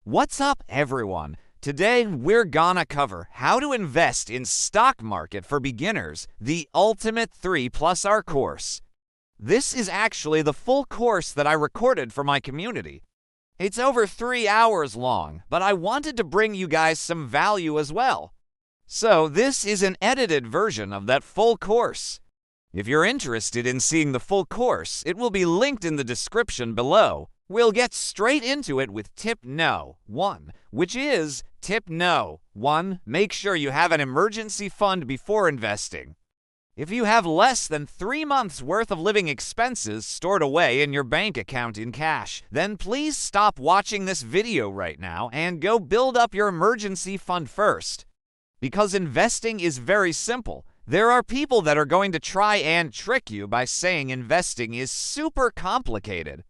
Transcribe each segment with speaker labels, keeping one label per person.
Speaker 1: What's up, everyone? Today, we're gonna cover how to invest in stock market for beginners, the Ultimate 3+R course. This is actually the full course that I recorded for my community. It's over 3 hours long, but I wanted to bring you guys some value as well. So this is an edited version of that full course. If you're interested in seeing the full course, it will be linked in the description below. We'll get straight into it with tip no. 1, which is tip no. 1, make sure you have an emergency fund before investing. If you have less than 3 months worth of living expenses stored away in your bank account in cash, then please stop watching this video right now and go build up your emergency fund first. Because investing is very simple. There are people that are going to try and trick you by saying investing is super complicated.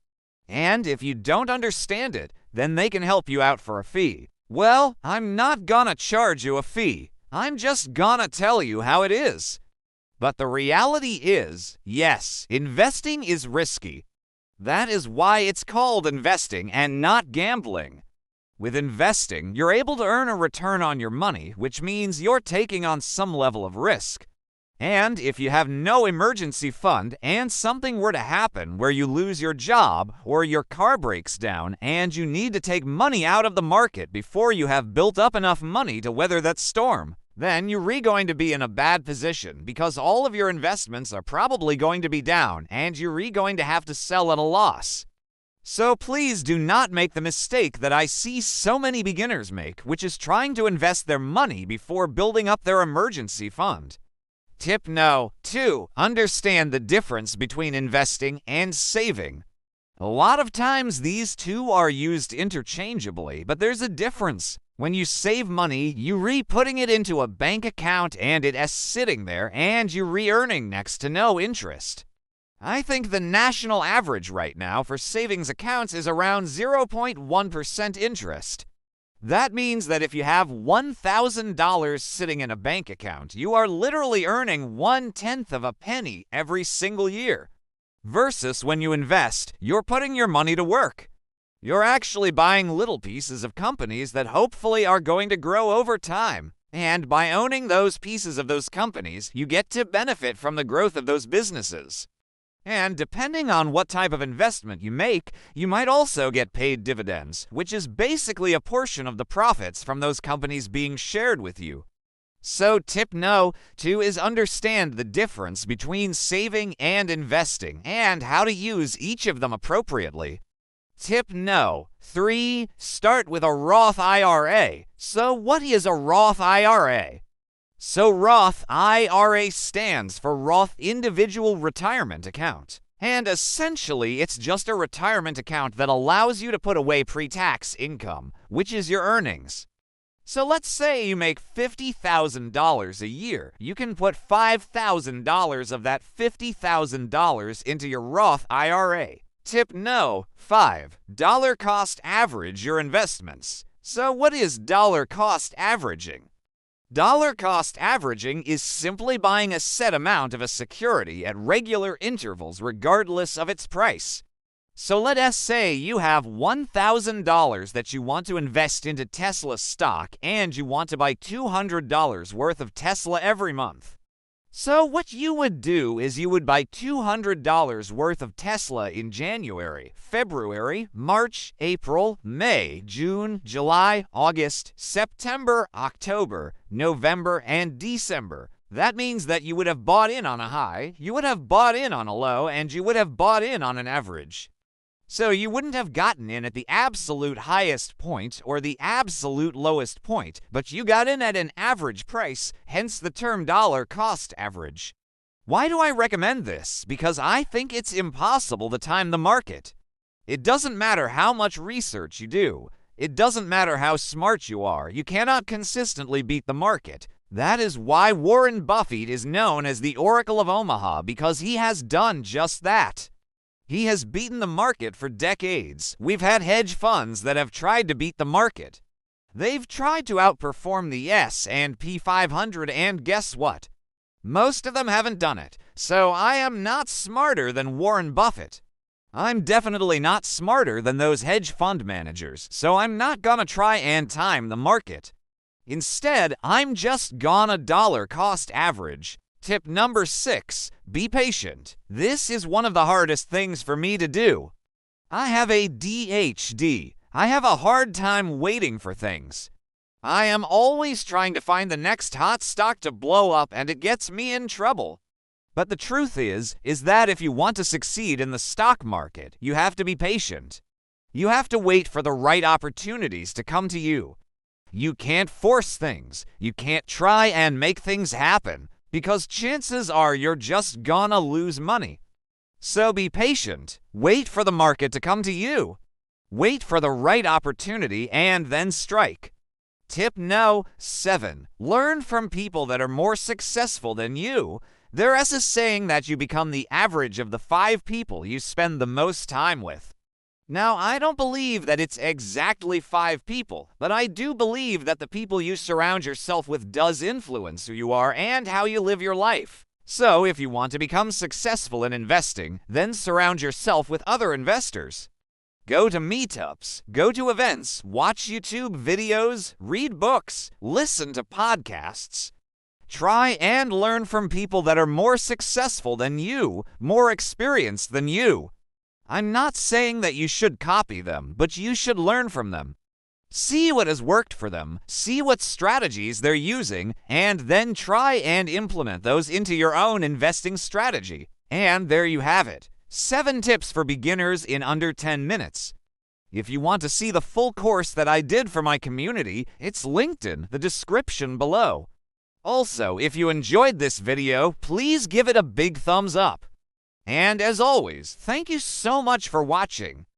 Speaker 1: And if you don't understand it, then they can help you out for a fee. Well, I'm not gonna charge you a fee. I'm just gonna tell you how it is. But the reality is, yes, investing is risky. That is why it's called investing and not gambling. With investing, you're able to earn a return on your money, which means you're taking on some level of risk. And if you have no emergency fund and something were to happen where you lose your job or your car breaks down and you need to take money out of the market before you have built up enough money to weather that storm, then you're going to be in a bad position because all of your investments are probably going to be down and you're going to have to sell at a loss. So please do not make the mistake that I see so many beginners make, which is trying to invest their money before building up their emergency fund. Tip no. 2, understand the difference between investing and saving. A lot of times these two are used interchangeably, but there's a difference. When you save money, you're putting it into a bank account and it is sitting there and you're earning next to no interest. I think the national average right now for savings accounts is around 0.1% interest. That means that if you have $1,000 sitting in a bank account, you are literally earning 1/10 of a penny every single year. Versus when you invest, you're putting your money to work. You're actually buying little pieces of companies that hopefully are going to grow over time. And by owning those pieces of those companies, you get to benefit from the growth of those businesses. And depending on what type of investment you make, you might also get paid dividends, which is basically a portion of the profits from those companies being shared with you. So tip no. 2 is understand the difference between saving and investing and how to use each of them appropriately. Tip no. 3, start with a Roth IRA. So what is a Roth IRA? So Roth IRA stands for Roth Individual Retirement Account. And essentially, it's just a retirement account that allows you to put away pre-tax income, which is your earnings. So let's say you make $50,000 a year. You can put $5,000 of that $50,000 into your Roth IRA. Tip no. 5, dollar cost average your investments. So what is dollar cost averaging? Dollar cost averaging is simply buying a set amount of a security at regular intervals regardless of its price. So let us say you have $1,000 that you want to invest into Tesla stock and you want to buy $200 worth of Tesla every month. So what you would do is you would buy $200 worth of Tesla in January, February, March, April, May, June, July, August, September, October, November, and December. That means that you would have bought in on a high, you would have bought in on a low, and you would have bought in on an average. So you wouldn't have gotten in at the absolute highest point or the absolute lowest point, but you got in at an average price, hence the term dollar cost average. Why do I recommend this? Because I think it's impossible to time the market. It doesn't matter how much research you do. It doesn't matter how smart you are. You cannot consistently beat the market. That is why Warren Buffett is known as the Oracle of Omaha, because he has done just that. He has beaten the market for decades. We've had hedge funds that have tried to beat the market. They've tried to outperform the S&P 500, and guess what? Most of them haven't done it. So I am not smarter than Warren Buffett. I'm definitely not smarter than those hedge fund managers, so I'm not gonna try and time the market. Instead, I'm just gonna dollar cost average. Tip number 6, be patient. This is one of the hardest things for me to do. I have ADHD. I have a hard time waiting for things. I am always trying to find the next hot stock to blow up, and it gets me in trouble. But the truth is that if you want to succeed in the stock market, you have to be patient. You have to wait for the right opportunities to come to you. You can't force things. You can't try and make things happen, because chances are you're just gonna lose money. So be patient. Wait for the market to come to you. Wait for the right opportunity and then strike. Tip no. 7. Learn from people that are more successful than you. There is a saying that you become the average of the 5 people you spend the most time with. Now, I don't believe that it's exactly 5 people, but I do believe that the people you surround yourself with does influence who you are and how you live your life. So, if you want to become successful in investing, then surround yourself with other investors. Go to meetups, go to events, watch YouTube videos, read books, listen to podcasts. Try and learn from people that are more successful than you, more experienced than you. I'm not saying that you should copy them, but you should learn from them. See what has worked for them, see what strategies they're using, and then try and implement those into your own investing strategy. And there you have it. 7 tips for beginners in under 10 minutes. If you want to see the full course that I did for my community, it's linked in the description below. Also, if you enjoyed this video, please give it a big thumbs up. And as always, thank you so much for watching.